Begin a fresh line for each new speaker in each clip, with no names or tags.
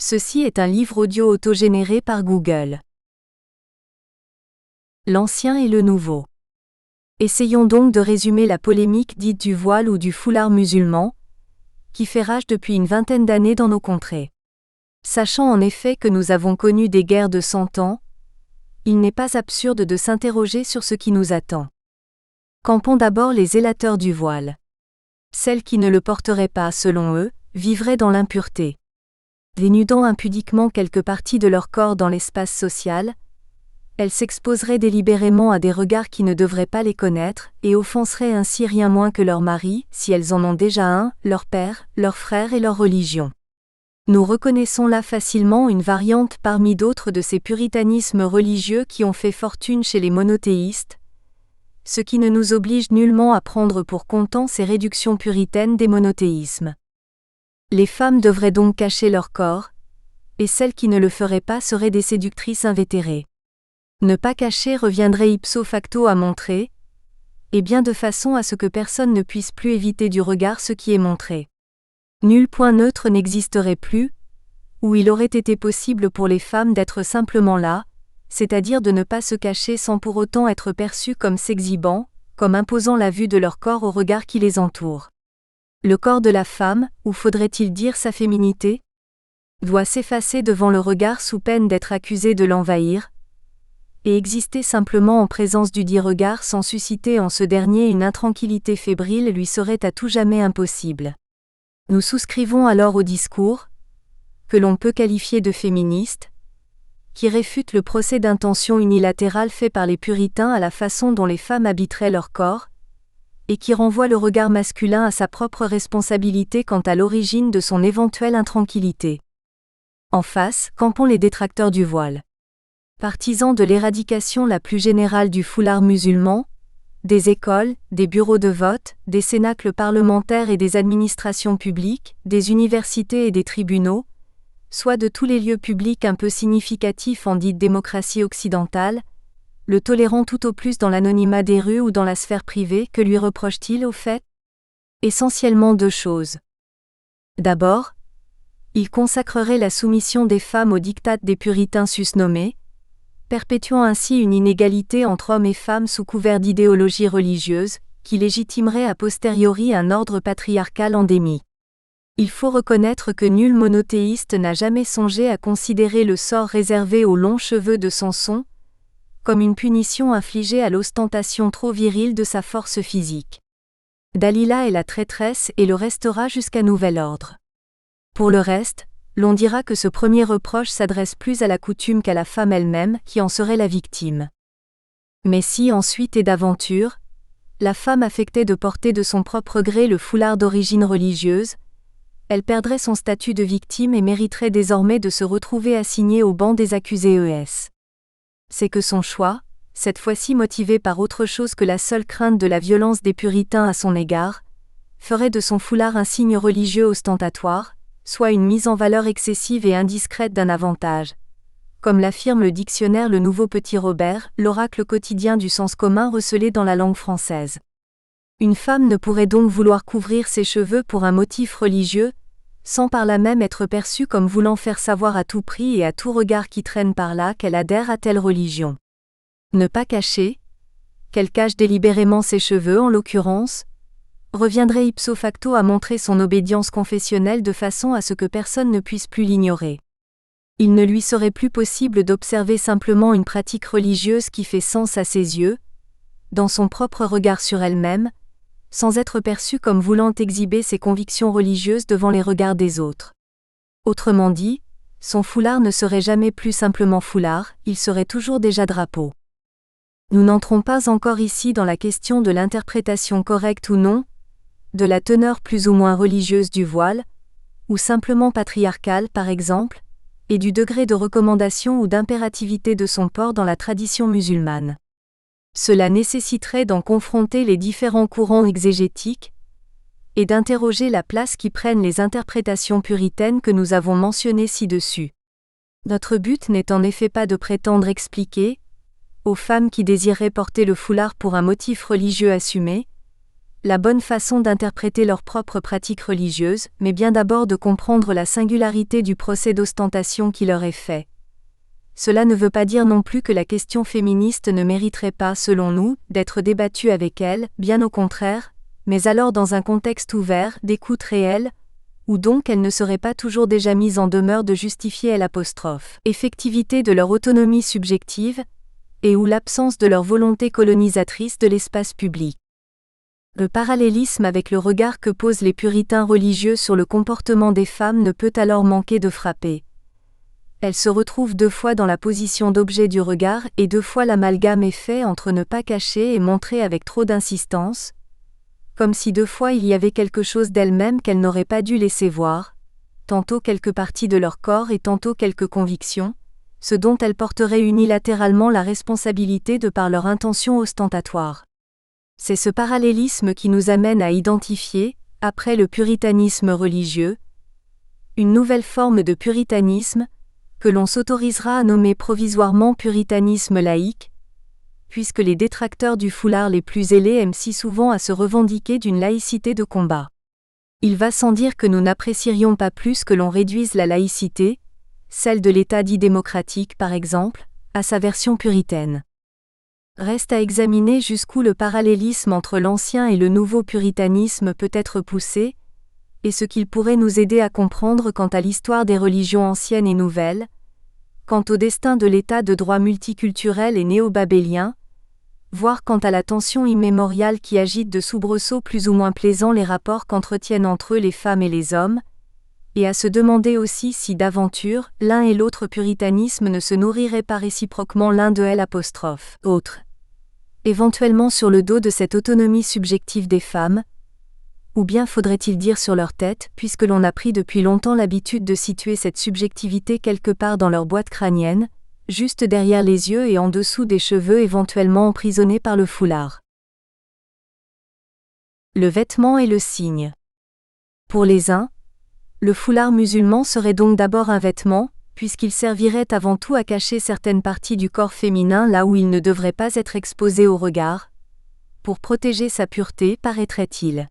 Ceci est un livre audio autogénéré par Google. L'Ancien et le Nouveau. Essayons donc de résumer la polémique dite du voile ou du foulard musulman, qui fait rage depuis une vingtaine d'années dans nos contrées. Sachant en effet que nous avons connu des guerres de 100 ans, il n'est pas absurde de s'interroger sur ce qui nous attend. Campons d'abord les zélateurs du voile. Celles qui ne le porteraient pas, selon eux, vivraient dans l'impureté. Dénudant impudiquement quelque partie de leur corps dans l'espace social, elles s'exposeraient délibérément à des regards qui ne devraient pas les connaître, et offenseraient ainsi rien moins que leur mari, si elles en ont déjà un, leur père, leur frère et leur religion. Nous reconnaissons là facilement une variante parmi d'autres de ces puritanismes religieux qui ont fait fortune chez les monothéistes, ce qui ne nous oblige nullement à prendre pour comptant ces réductions puritaines des monothéismes. Les femmes devraient donc cacher leur corps, et celles qui ne le feraient pas seraient des séductrices invétérées. Ne pas cacher reviendrait ipso facto à montrer, et bien de façon à ce que personne ne puisse plus éviter du regard ce qui est montré. Nul point neutre n'existerait plus, où il aurait été possible pour les femmes d'être simplement là, c'est-à-dire de ne pas se cacher sans pour autant être perçues comme s'exhibant, comme imposant la vue de leur corps au regard qui les entoure. Le corps de la femme, ou faudrait-il dire sa féminité, doit s'effacer devant le regard sous peine d'être accusé de l'envahir, et exister simplement en présence du dit regard sans susciter en ce dernier une intranquillité fébrile lui serait à tout jamais impossible. Nous souscrivons alors au discours, que l'on peut qualifier de féministe, qui réfute le procès d'intention unilatérale fait par les puritains à la façon dont les femmes habiteraient leur corps, et qui renvoie le regard masculin à sa propre responsabilité quant à l'origine de son éventuelle intranquillité. En face, campons les détracteurs du voile. Partisans de l'éradication la plus générale du foulard musulman, des écoles, des bureaux de vote, des cénacles parlementaires et des administrations publiques, des universités et des tribunaux, soit de tous les lieux publics un peu significatifs en dite démocratie occidentale, le tolérant tout au plus dans l'anonymat des rues ou dans la sphère privée, que lui reproche-t-il au fait ? Essentiellement deux choses. D'abord, il consacrerait la soumission des femmes aux diktats des puritains susnommés, perpétuant ainsi une inégalité entre hommes et femmes sous couvert d'idéologie religieuse, qui légitimerait a posteriori un ordre patriarcal endémique. Il faut reconnaître que nul monothéiste n'a jamais songé à considérer le sort réservé aux longs cheveux de Samson comme une punition infligée à l'ostentation trop virile de sa force physique. Dalila est la traîtresse et le restera jusqu'à nouvel ordre. Pour le reste, l'on dira que ce premier reproche s'adresse plus à la coutume qu'à la femme elle-même, qui en serait la victime. Mais si ensuite et d'aventure, la femme affectait de porter de son propre gré le foulard d'origine religieuse, elle perdrait son statut de victime et mériterait désormais de se retrouver assignée au banc des accusés ES. C'est que son choix, cette fois-ci motivé par autre chose que la seule crainte de la violence des puritains à son égard, ferait de son foulard un signe religieux ostentatoire, soit une mise en valeur excessive et indiscrète d'un avantage. Comme l'affirme le dictionnaire Le Nouveau Petit Robert, l'oracle quotidien du sens commun recelé dans la langue française. Une femme ne pourrait donc vouloir couvrir ses cheveux pour un motif religieux, sans par là même être perçue comme voulant faire savoir à tout prix et à tout regard qui traîne par là qu'elle adhère à telle religion. Ne pas cacher, qu'elle cache délibérément ses cheveux en l'occurrence, reviendrait ipso facto à montrer son obédience confessionnelle de façon à ce que personne ne puisse plus l'ignorer. Il ne lui serait plus possible d'observer simplement une pratique religieuse qui fait sens à ses yeux, dans son propre regard sur elle-même, sans être perçue comme voulant exhiber ses convictions religieuses devant les regards des autres. Autrement dit, son foulard ne serait jamais plus simplement foulard, il serait toujours déjà drapeau. Nous n'entrons pas encore ici dans la question de l'interprétation correcte ou non, de la teneur plus ou moins religieuse du voile, ou simplement patriarcale par exemple, et du degré de recommandation ou d'impérativité de son port dans la tradition musulmane. Cela nécessiterait d'en confronter les différents courants exégétiques, et d'interroger la place qui prennent les interprétations puritaines que nous avons mentionnées ci-dessus. Notre but n'est en effet pas de prétendre expliquer, aux femmes qui désireraient porter le foulard pour un motif religieux assumé, la bonne façon d'interpréter leurs propres pratiques religieuses, mais bien d'abord de comprendre la singularité du procès d'ostentation qui leur est fait. Cela ne veut pas dire non plus que la question féministe ne mériterait pas, selon nous, d'être débattue avec elle, bien au contraire, mais alors dans un contexte ouvert, d'écoute réelle, où donc elles ne seraient pas toujours déjà mises en demeure de justifier l'effectivité de leur autonomie subjective, et où l'absence de leur volonté colonisatrice de l'espace public. Le parallélisme avec le regard que posent les puritains religieux sur le comportement des femmes ne peut alors manquer de frapper. Elles se retrouvent 2 fois dans la position d'objet du regard et 2 fois l'amalgame est fait entre ne pas cacher et montrer avec trop d'insistance, comme si 2 fois il y avait quelque chose d'elles-mêmes qu'elles n'auraient pas dû laisser voir, tantôt quelque partie de leur corps et tantôt quelques convictions, ce dont elles porteraient unilatéralement la responsabilité de par leur intention ostentatoire. C'est ce parallélisme qui nous amène à identifier, après le puritanisme religieux, une nouvelle forme de puritanisme, que l'on s'autorisera à nommer provisoirement puritanisme laïque, puisque les détracteurs du foulard les plus zélés aiment si souvent à se revendiquer d'une laïcité de combat. Il va sans dire que nous n'apprécierions pas plus que l'on réduise la laïcité, celle de l'État dit démocratique par exemple, à sa version puritaine. Reste à examiner jusqu'où le parallélisme entre l'ancien et le nouveau puritanisme peut être poussé, et ce qu'il pourrait nous aider à comprendre quant à l'histoire des religions anciennes et nouvelles, quant au destin de l'État de droit multiculturel et néo-babélien, voire quant à la tension immémoriale qui agite de soubresauts plus ou moins plaisants les rapports qu'entretiennent entre eux les femmes et les hommes, et à se demander aussi si d'aventure, l'un et l'autre puritanisme ne se nourriraient pas réciproquement l'un de l'autre. Éventuellement sur le dos de cette autonomie subjective des femmes, ou bien faudrait-il dire sur leur tête, puisque l'on a pris depuis longtemps l'habitude de situer cette subjectivité quelque part dans leur boîte crânienne, juste derrière les yeux et en dessous des cheveux éventuellement emprisonnés par le foulard. Le vêtement et le signe. Pour les uns, le foulard musulman serait donc d'abord un vêtement, puisqu'il servirait avant tout à cacher certaines parties du corps féminin là où il ne devrait pas être exposé au regard, pour protéger sa pureté, paraîtrait-il.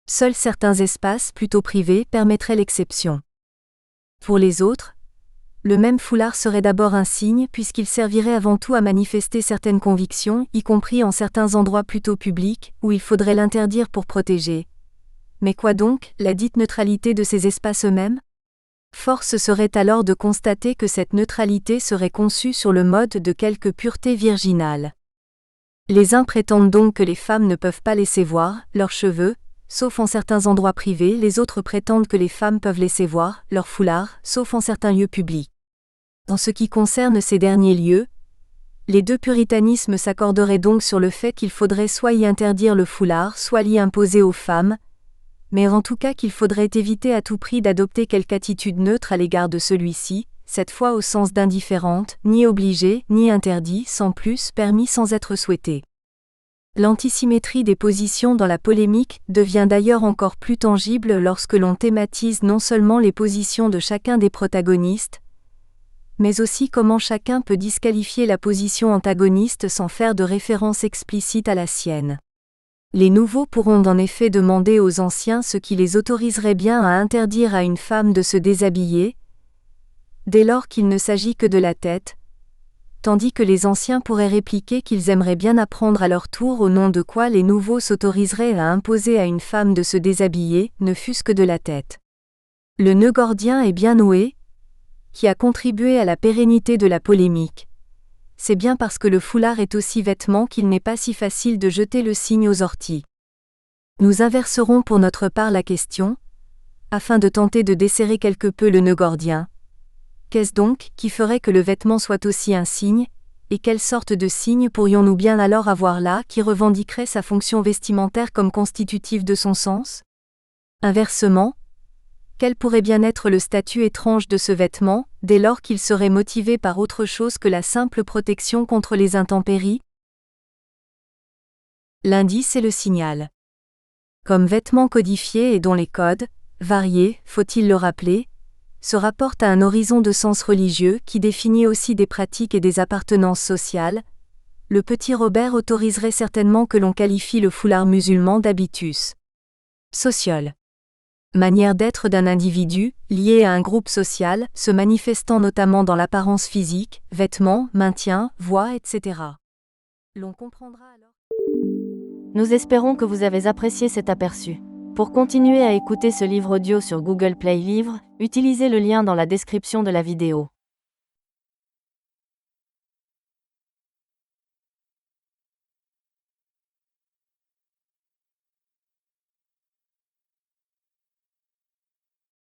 Seuls certains espaces plutôt privés permettraient l'exception. Pour les autres, le même foulard serait d'abord un signe puisqu'il servirait avant tout à manifester certaines convictions, y compris en certains endroits plutôt publics, où il faudrait l'interdire pour protéger. Mais quoi donc, la dite neutralité de ces espaces eux-mêmes ? Force serait alors de constater que cette neutralité serait conçue sur le mode de quelque pureté virginale. Les uns prétendent donc que les femmes ne peuvent pas laisser voir leurs cheveux, sauf en certains endroits privés, les autres prétendent que les femmes peuvent laisser voir leurs foulards, sauf en certains lieux publics. En ce qui concerne ces derniers lieux, les 2 puritanismes s'accorderaient donc sur le fait qu'il faudrait soit y interdire le foulard, soit l'y imposer aux femmes, mais en tout cas qu'il faudrait éviter à tout prix d'adopter quelque attitude neutre à l'égard de celui-ci, cette fois au sens d'indifférente, ni obligée, ni interdit, sans plus, permis sans être souhaité. L'antisymétrie des positions dans la polémique devient d'ailleurs encore plus tangible lorsque l'on thématise non seulement les positions de chacun des protagonistes, mais aussi comment chacun peut disqualifier la position antagoniste sans faire de référence explicite à la sienne. Les nouveaux pourront en effet demander aux anciens ce qui les autoriserait bien à interdire à une femme de se déshabiller, dès lors qu'il ne s'agit que de la tête, tandis que les anciens pourraient répliquer qu'ils aimeraient bien apprendre à leur tour au nom de quoi les nouveaux s'autoriseraient à imposer à une femme de se déshabiller, ne fût-ce que de la tête. Le nœud gordien est bien noué, qui a contribué à la pérennité de la polémique. C'est bien parce que le foulard est aussi vêtement qu'il n'est pas si facile de jeter le signe aux orties. Nous inverserons pour notre part la question, afin de tenter de desserrer quelque peu le nœud gordien. Qu'est-ce donc qui ferait que le vêtement soit aussi un signe, et quelle sorte de signe pourrions-nous bien alors avoir là qui revendiquerait sa fonction vestimentaire comme constitutive de son sens ? Inversement, quel pourrait bien être le statut étrange de ce vêtement, dès lors qu'il serait motivé par autre chose que la simple protection contre les intempéries ? L'indice et le signal. Comme vêtements codifiés et dont les codes, variés, faut-il le rappeler, se rapportent à un horizon de sens religieux qui définit aussi des pratiques et des appartenances sociales, le petit Robert autoriserait certainement que l'on qualifie le foulard musulman d'habitus social. Manière d'être d'un individu, lié à un groupe social, se manifestant notamment dans l'apparence physique, vêtements, maintien, voix, etc. L'on comprendra alors.
Nous espérons que vous avez apprécié cet aperçu. Pour continuer à écouter ce livre audio sur Google Play Livres, utilisez le lien dans la description de la vidéo.